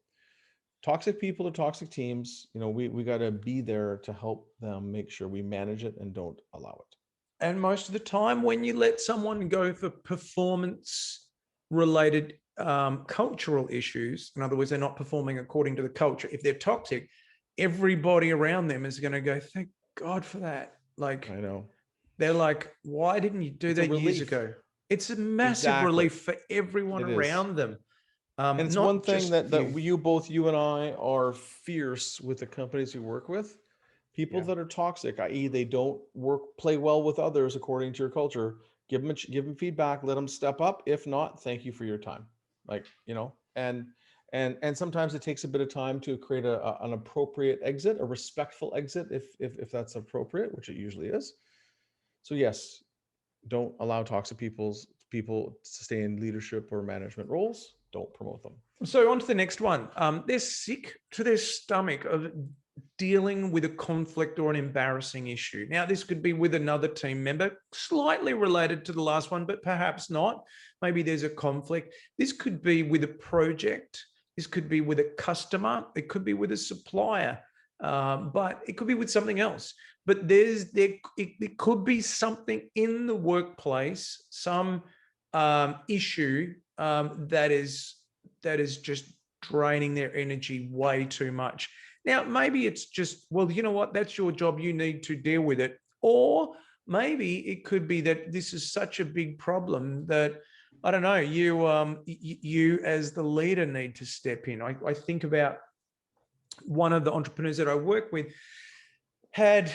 toxic people to toxic teams, we got to be there to help them make sure we manage it and don't allow it.
And most of the time, when you let someone go for performance related cultural issues, in other words, they're not performing according to the culture, if they're toxic, everybody around them is going to go, thank God for that. Like,
I know.
They're like, why didn't you do that years ago? It's a massive relief for everyone around them.
And it's one thing that you and I are fierce with the companies we work with. People that are toxic, i.e. they don't play well with others according to your culture, give them feedback, let them step up. If not, thank you for your time. And sometimes it takes a bit of time to create an appropriate exit, a respectful exit, if that's appropriate, which it usually is. So yes, don't allow toxic people to stay in leadership or management roles. Don't promote them.
So on to the next one. They're sick to their stomach of dealing with a conflict or an embarrassing issue. Now, this could be with another team member, slightly related to the last one, but perhaps not. Maybe there's a conflict. This could be with a project. This could be with a customer. It could be with a supplier, but it could be with something else. But it could be something in the workplace, some issue that is just draining their energy way too much. Now, maybe it's just, well, you know what? That's your job. You need to deal with it. Or maybe it could be that this is such a big problem that, I don't know, you as the leader need to step in. I think about one of the entrepreneurs that I work with had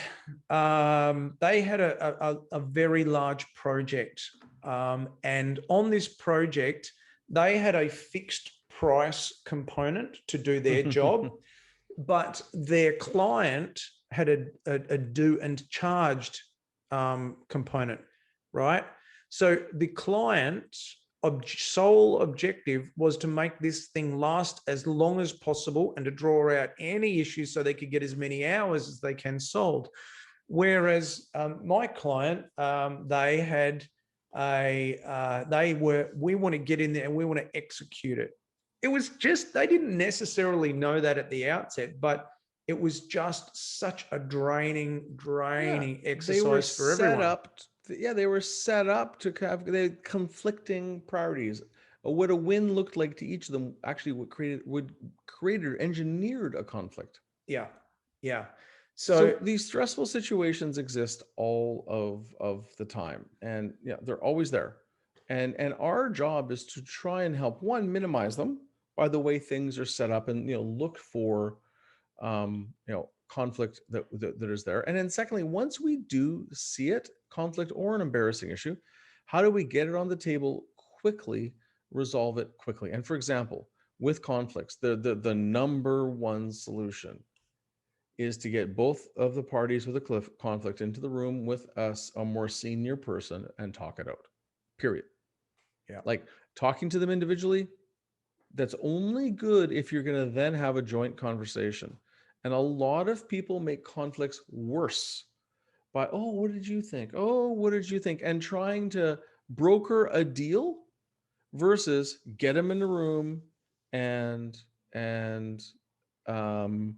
a very large project. And on this project, they had a fixed price component to do their job, but their client had a due and charged component, right? So the client's sole objective was to make this thing last as long as possible and to draw out any issues so they could get as many hours as they can sold. Whereas my client, they had we want to get in there and we want to execute it. It was just, they didn't necessarily know that at the outset, but it was just such a draining exercise for everyone.
They were set up to have the conflicting priorities. What a win looked like to each of them actually engineered a conflict.
Yeah.
So these stressful situations exist all of the time, and they're always there. And our job is to try and help minimize them by the way things are set up, and look for conflict that is there. And then secondly, once we do see it, conflict or an embarrassing issue, how do we get it on the table quickly, resolve it quickly? And for example, with conflicts, the number one solution is to get both of the parties with a conflict into the room with us, a more senior person, and talk it out. Period.
Yeah.
Like talking to them individually, that's only good if you're going to then have a joint conversation. And a lot of people make conflicts worse by, oh, what did you think? Oh, what did you think? And trying to broker a deal versus get them in the room and um,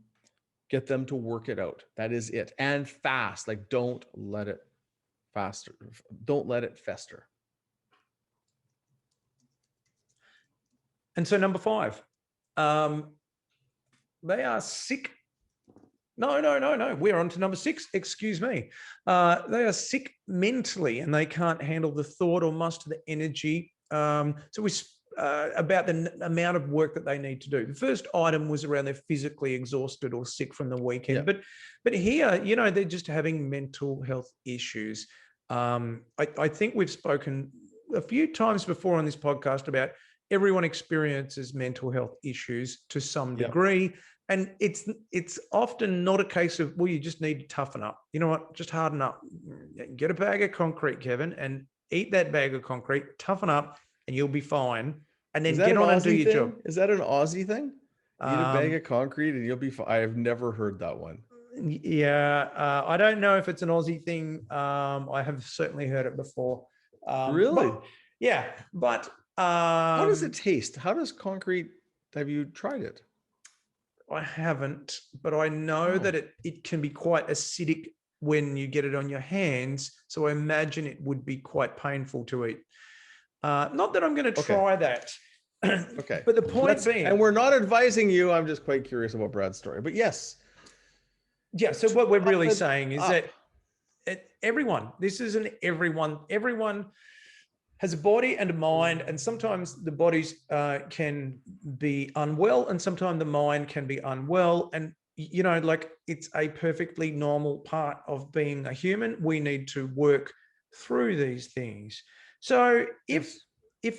get them to work it out. That is it. And fast. Like, don't let it faster. Don't let it fester.
And so number 5, they are sick. No. We're on to number 6. Excuse me. They are sick mentally and they can't handle the thought or muster the energy. So we about the amount of work that they need to do. The first item was around they're physically exhausted or sick from the weekend.
Yeah.
But here, they're just having mental health issues. I think we've spoken a few times before on this podcast about everyone experiences mental health issues to some degree. And it's often not a case of, well, you just need to toughen up. You know what? Just harden up. Get a bag of concrete, Kevin, and eat that bag of concrete, toughen up, and you'll be fine. And then get on and do your job.
Is that an Aussie thing? Eat a bag of concrete and you'll be fine. I have never heard that one.
Yeah. I don't know if it's an Aussie thing. I have certainly heard it before.
Really?
But
how does it taste? How does concrete, have you tried it?
I haven't, but I know that it can be quite acidic when you get it on your hands. So I imagine it would be quite painful to eat. Not that I'm going to try that.
Okay.
But the point being...
And we're not advising you. I'm just quite curious about Brad's story. But yes.
Yeah. So what we're really saying is that everyone has a body and a mind, and sometimes the bodies can be unwell and sometimes the mind can be unwell. And, it's a perfectly normal part of being a human. We need to work through these things. So if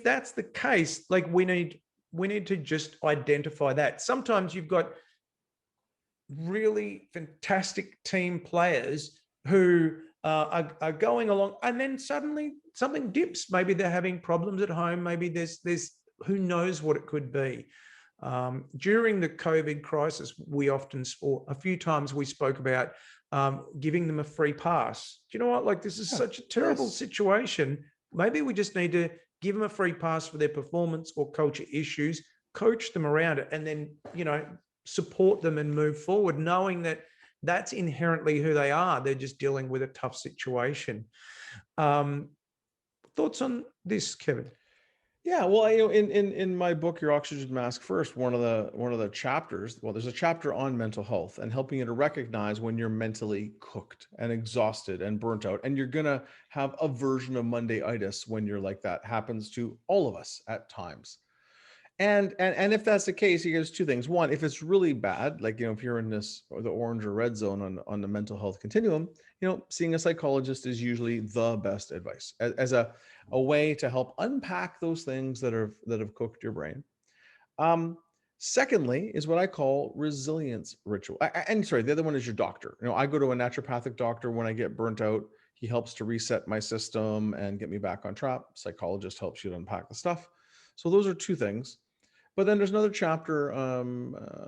that's the case, like we need to just identify that. Sometimes you've got really fantastic team players who are going along, and then suddenly something dips. Maybe they're having problems at home. Maybe there's who knows what it could be. During the COVID crisis, a few times we spoke about giving them a free pass. Do you know what? Like, this is such a terrible situation. Maybe we just need to give them a free pass for their performance or culture issues, coach them around it, and then, support them and move forward, knowing that that's inherently who they are. They're just dealing with a tough situation. Thoughts on this, Kevin?
Yeah, well, in my book, Your Oxygen Mask First, one of the chapters, there's a chapter on mental health and helping you to recognize when you're mentally cooked and exhausted and burnt out, and you're gonna have a version of Mondayitis when you're like that. Happens to all of us at times. And if that's the case, there's two things. One, if it's really bad, like, if you're in the orange or red zone on the mental health continuum, seeing a psychologist is usually the best advice as a way to help unpack those things that have cooked your brain. Secondly is what I call resilience ritual. The other one is your doctor. I go to a naturopathic doctor when I get burnt out. He helps to reset my system and get me back on track. Psychologist helps you to unpack the stuff. So those are two things. But then there's another chapter, I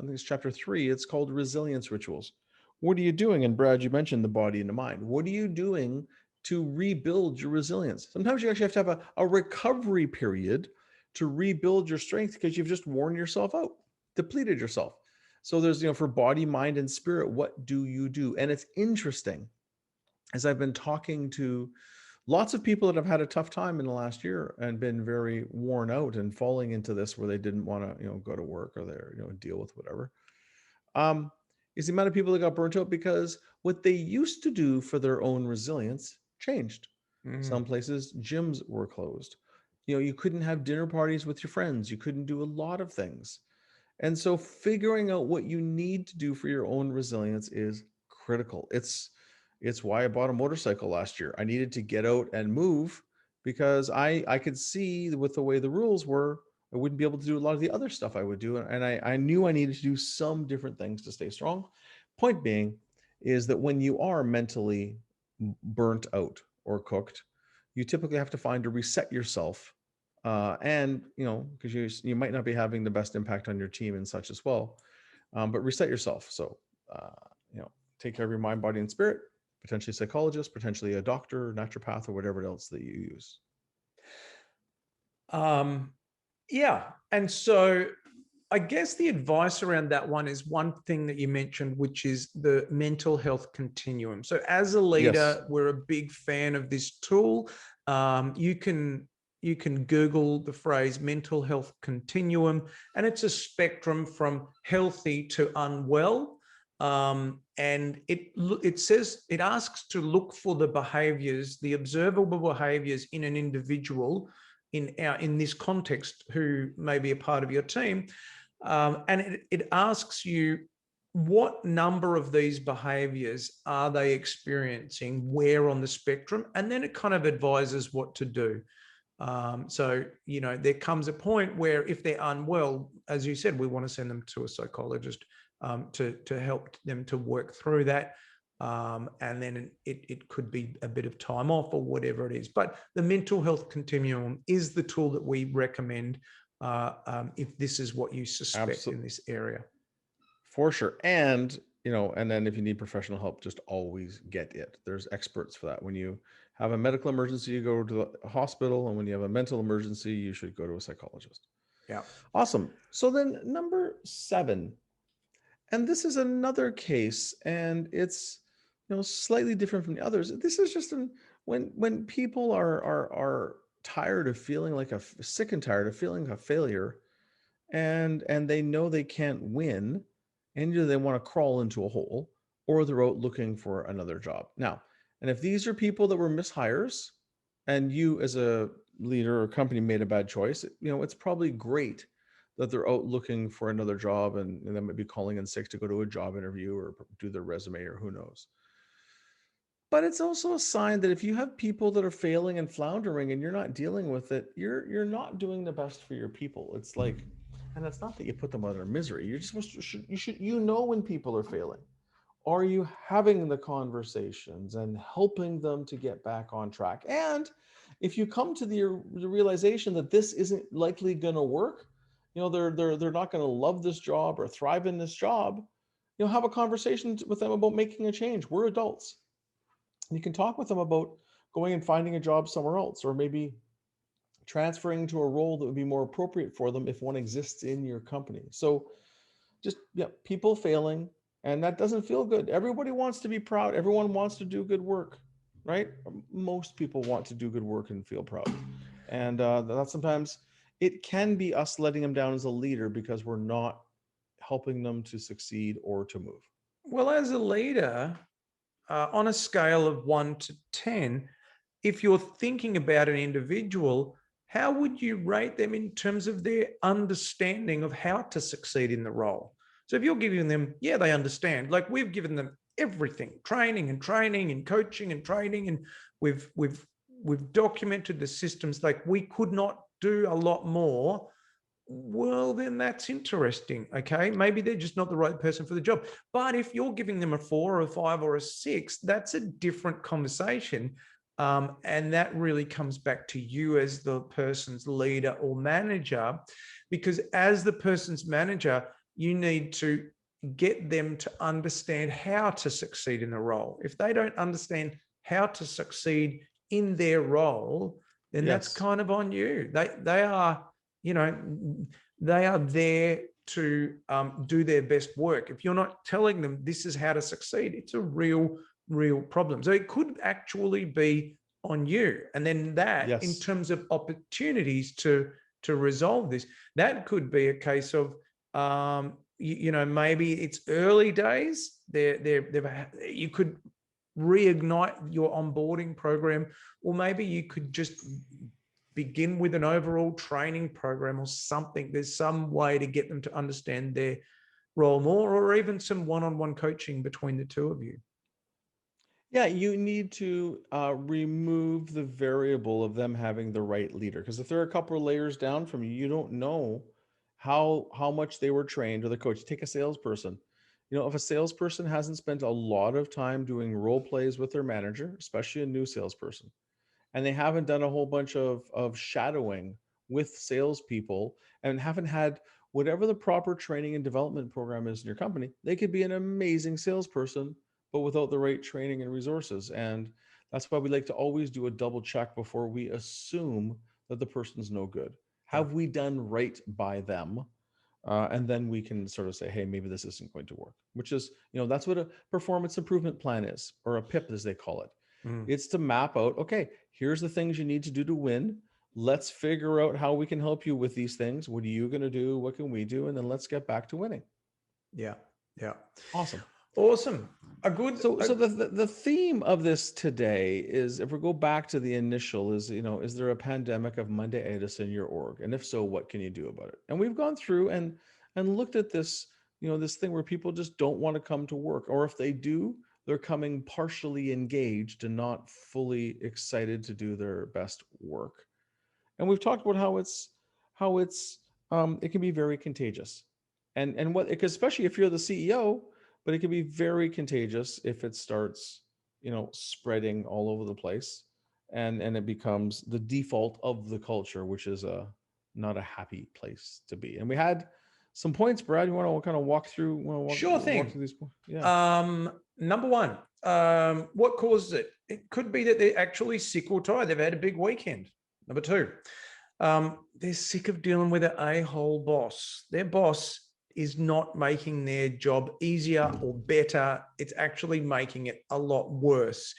think it's chapter 3. It's called resilience rituals. What are you doing? And Brad, you mentioned the body and the mind. What are you doing to rebuild your resilience? Sometimes you actually have to have a recovery period to rebuild your strength because you've just worn yourself out, depleted yourself. So there's, for body, mind, and spirit, what do you do? And it's interesting, as I've been talking to lots of people that have had a tough time in the last year and been very worn out and falling into this where they didn't want to, go to work or they're, deal with whatever. Is the amount of people that got burnt out because what they used to do for their own resilience changed. Some places gyms were closed. You couldn't have dinner parties with your friends. You couldn't do a lot of things. And so figuring out what you need to do for your own resilience is critical. It's why I bought a motorcycle last year. I needed to get out and move because I could see with the way the rules were, I wouldn't be able to do a lot of the other stuff I would do. And I knew I needed to do some different things to stay strong. Point being is that when you are mentally burnt out or cooked, you typically have to find to reset yourself. And, because you might not be having the best impact on your team and such as well, but reset yourself. So, uh, take care of your mind, body, and spirit, potentially a psychologist, potentially a doctor, naturopath, or whatever else that you use.
Yeah. And so I guess the advice around that one is one thing that you mentioned, which is the mental health continuum. So as a leader, we're a big fan of this tool. You can Google the phrase mental health continuum, and it's a spectrum from healthy to unwell. And it says, it asks to look for the behaviors, the observable behaviors in an individual in this context who may be a part of your team. And it asks you, what number of these behaviors are they experiencing, where on the spectrum? And then it kind of advises what to do. So, there comes a point where if they're unwell, as you said, we want to send them to a psychologist to help them to work through that. And then it could be a bit of time off or whatever it is. But the mental health continuum is the tool that we recommend if this is what you suspect in this area.
For sure. And, and then if you need professional help, just always get it. There's experts for that. When you have a medical emergency, you go to the hospital. And when you have a mental emergency, you should go to a psychologist.
Yeah.
Awesome. So then number 7, and this is another case, and it's, slightly different from the others. This is just when people are tired of feeling like sick and tired of feeling like a failure, and they know they can't win, and either they want to crawl into a hole or they're out looking for another job. Now, and if these are people that were mishires and you as a leader or company made a bad choice, it's probably great that they're out looking for another job, and they might be calling in sick to go to a job interview or do their resume or who knows. But it's also a sign that if you have people that are failing and floundering and you're not dealing with it, you're not doing the best for your people. It's like, and it's not that you put them under misery. You're just supposed to, when people are failing. Are you having the conversations and helping them to get back on track? And if you come to the realization that this isn't likely going to work, they're not going to love this job or thrive in this job, have a conversation with them about making a change. We're adults. You can talk with them about going and finding a job somewhere else, or maybe transferring to a role that would be more appropriate for them if one exists in your company. So just, people failing, and that doesn't feel good. Everybody wants to be proud. Everyone wants to do good work, right? Most people want to do good work and feel proud. And that sometimes it can be us letting them down as a leader because we're not helping them to succeed or to move.
Well, as a leader, on a scale of 1 to 10, if you're thinking about an individual, how would you rate them in terms of their understanding of how to succeed in the role? So if you're giving them, they understand. Like, we've given them everything, training and coaching and training, and we've documented the systems. Like, we could not do a lot more. Well, then that's interesting. Okay, maybe they're just not the right person for the job. But if you're giving them a 4 or a 5 or a 6, that's a different conversation. And that really comes back to you as the person's leader or manager, because as the person's manager, you need to get them to understand how to succeed in the role. If they don't understand how to succeed in their role, then that's kind of on you. They are, they are there to do their best work. If you're not telling them this is how to succeed, it's a real problem. So it could actually be on you. And then that, in terms of opportunities to resolve this, that could be a case of, maybe it's early days. You could reignite your onboarding program, or maybe you could just begin with an overall training program or something. There's some way to get them to understand their role more, or even some one-on-one coaching between the two of you.
Yeah, you need to remove the variable of them having the right leader, because if they're a couple of layers down from you, you don't know how much they were trained or the coach. Take a salesperson. If a salesperson hasn't spent a lot of time doing role plays with their manager, especially a new salesperson, and they haven't done a whole bunch of shadowing with salespeople and haven't had whatever the proper training and development program is in your company, they could be an amazing salesperson, but without the right training and resources. And that's why we like to always do a double check before we assume that the person's no good. Have we done right by them? And then we can sort of say, hey, maybe this isn't going to work, which is, that's what a performance improvement plan is, or a PIP as they call it. It's to map out, okay, here's the things you need to do to win. Let's figure out how we can help you with these things. What are you going to do? What can we do? And then let's get back to winning.
Yeah.
Awesome.
So
the theme of this today is, if we go back to the initial, is there a pandemic of Mondayitis in your org? And if so, what can you do about it? And we've gone through and looked at this, this thing where people just don't want to come to work, or if they do, they're coming partially engaged and not fully excited to do their best work. And we've talked about how it can be very contagious, and especially if you're the CEO. But it can be very contagious if it starts, spreading all over the place, and it becomes the default of the culture, which is not a happy place to be. And we had some points, Brad. You want to kind of walk through?
Sure thing.
Walk through these points? Yeah.
Number one, what causes it? It could be that they're actually sick or tired. They've had a big weekend. Number two, they're sick of dealing with an a-hole boss. Their boss is not making their job easier or better. It's actually making it a lot worse.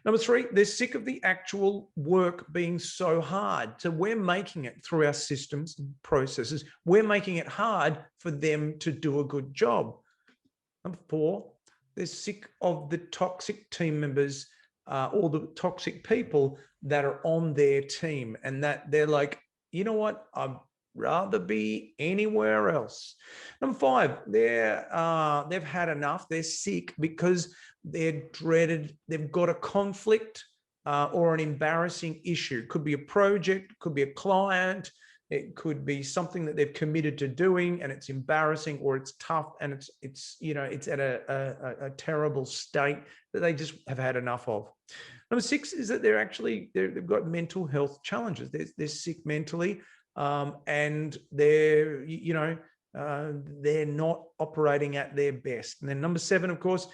Number three, they're sick of the actual work being so hard. So we're making it through our systems and processes. We're making it hard for them to do a good job. Number four, they're sick of the toxic team members or the toxic people that are on their team, and that they're like, you know what, I'd rather be anywhere else. Number five, they've had enough. They're sick because they've got a conflict or an embarrassing issue. Could be a project, could be a client, it could be something that they've committed to doing and it's embarrassing, or it's tough and it's at a terrible state that they just have had enough of. Number six is that they've got mental health challenges. They're sick mentally. And they're not operating at their best. And then number seven, of course,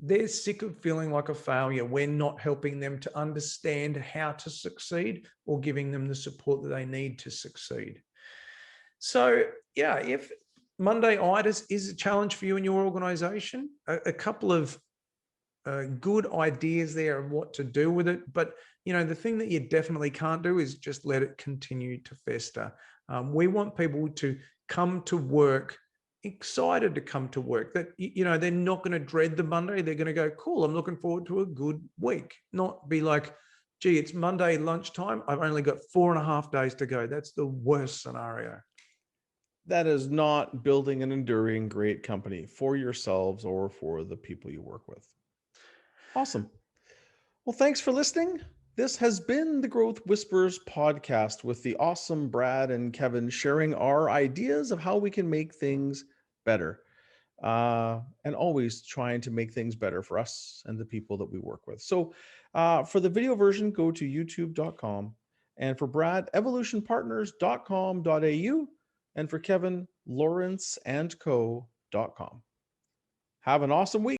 they're sick of feeling like a failure. We're not helping them to understand how to succeed or giving them the support that they need to succeed. So, yeah, if Mondayitis is a challenge for you in your organization, a couple of good ideas there of what to do with it. But the thing that you definitely can't do is just let it continue to fester. We want people to come to work excited to come to work, that they're not going to dread the Monday. They're going to go, cool, I'm looking forward to a good week. Not be like, gee, it's Monday lunchtime, I've only got 4.5 days to go. That's the worst scenario.
That is not building an enduring great company for yourselves or for the people you work with. Awesome. Well, thanks for listening. This has been the Growth Whisperers podcast with the awesome Brad and Kevin sharing our ideas of how we can make things better, and always trying to make things better for us and the people that we work with. So for the video version, go to youtube.com, and for Brad, evolutionpartners.com.au, and for Kevin, lawrenceandco.com. Have an awesome week.